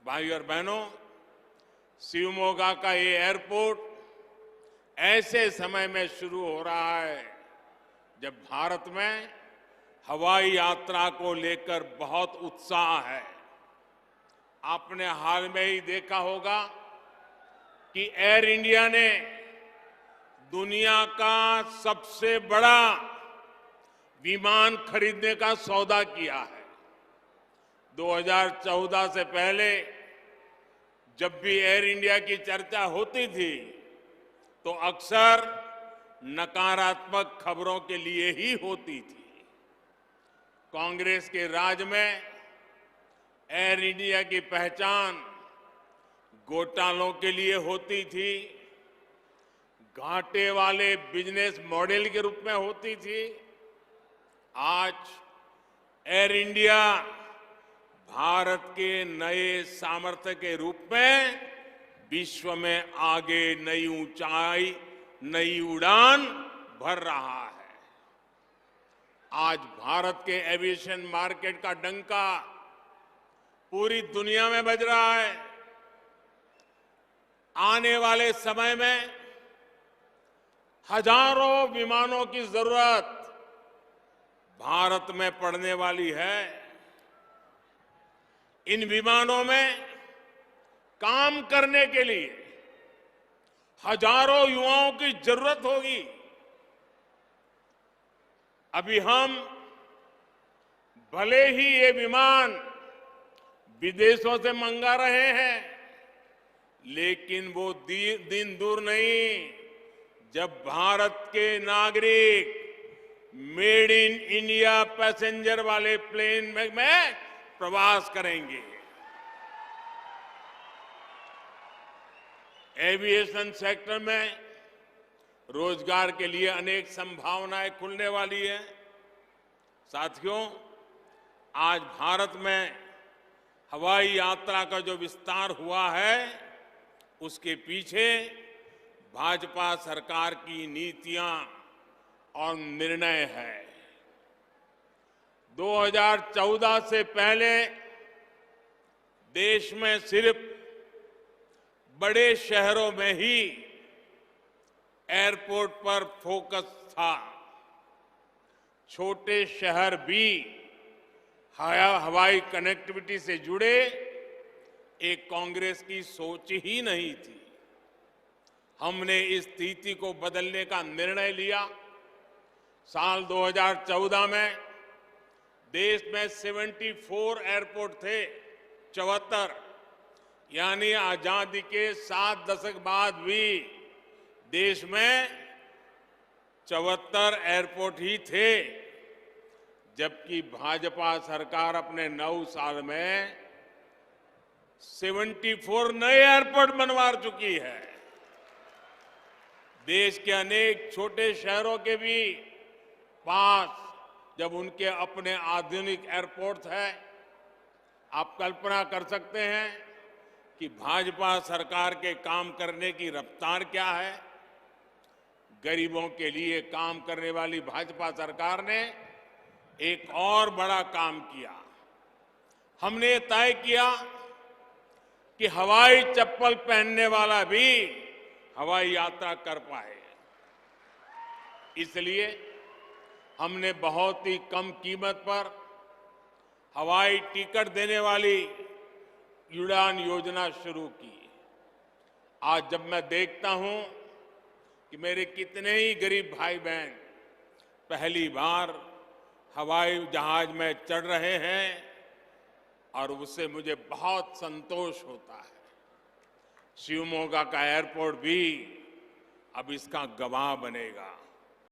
भाई और बहनों, शिवमोगा का ये एयरपोर्ट ऐसे समय में शुरू हो रहा है जब भारत में हवाई यात्रा को लेकर बहुत उत्साह है। आपने हाल में ही देखा होगा कि एयर इंडिया ने दुनिया का सबसे बड़ा विमान खरीदने का सौदा किया है। 2014 से पहले जब भी एयर इंडिया की चर्चा होती थी तो अक्सर नकारात्मक खबरों के लिए ही होती थी। कांग्रेस के राज में एयर इंडिया की पहचान घोटालों के लिए होती थी, घाटे वाले बिजनेस मॉडल के रूप में होती थी। आज एयर इंडिया भारत के नए सामर्थ्य के रूप में विश्व में आगे नई ऊंचाई, नई उड़ान भर रहा है। आज भारत के एविएशन मार्केट का डंका पूरी दुनिया में बज रहा है। आने वाले समय में हजारों विमानों की जरूरत भारत में पड़ने वाली है। इन विमानों में काम करने के लिए हजारों युवाओं की जरूरत होगी। अभी हम भले ही ये विमान विदेशों से मंगा रहे हैं, लेकिन वो दिन दूर नहीं जब भारत के नागरिक मेड इन इंडिया पैसेंजर वाले प्लेन में प्रवास करेंगे। एविएशन सेक्टर में रोजगार के लिए अनेक संभावनाएं खुलने वाली है। साथियों, आज भारत में हवाई यात्रा का जो विस्तार हुआ है उसके पीछे भाजपा सरकार की नीतियां और निर्णय है। 2014 से पहले देश में सिर्फ बड़े शहरों में ही एयरपोर्ट पर फोकस था। छोटे शहर भी हवाई कनेक्टिविटी से जुड़े एक कांग्रेस की सोच ही नहीं थी। हमने इस स्थिति को बदलने का निर्णय लिया। साल 2014 में देश में 74 एयरपोर्ट थे, 74, यानी आजादी के 7 दशक बाद भी देश में 74 एयरपोर्ट ही थे, जबकि भाजपा सरकार अपने 9 साल में 74 नए एयरपोर्ट बनवा चुकी है। देश के अनेक छोटे शहरों के भी पास जब उनके अपने आधुनिक एयरपोर्ट है, आप कल्पना कर सकते हैं कि भाजपा सरकार के काम करने की रफ्तार क्या है। गरीबों के लिए काम करने वाली भाजपा सरकार ने एक और बड़ा काम किया। हमने तय किया कि हवाई चप्पल पहनने वाला भी हवाई यात्रा कर पाए। इसलिए हमने बहुत ही कम कीमत पर हवाई टिकट देने वाली उड़ान योजना शुरू की। आज जब मैं देखता हूं कि मेरे कितने ही गरीब भाई बहन पहली बार हवाई जहाज में चढ़ रहे हैं और उससे मुझे बहुत संतोष होता है। शिवमोगा का एयरपोर्ट भी अब इसका गवाह बनेगा।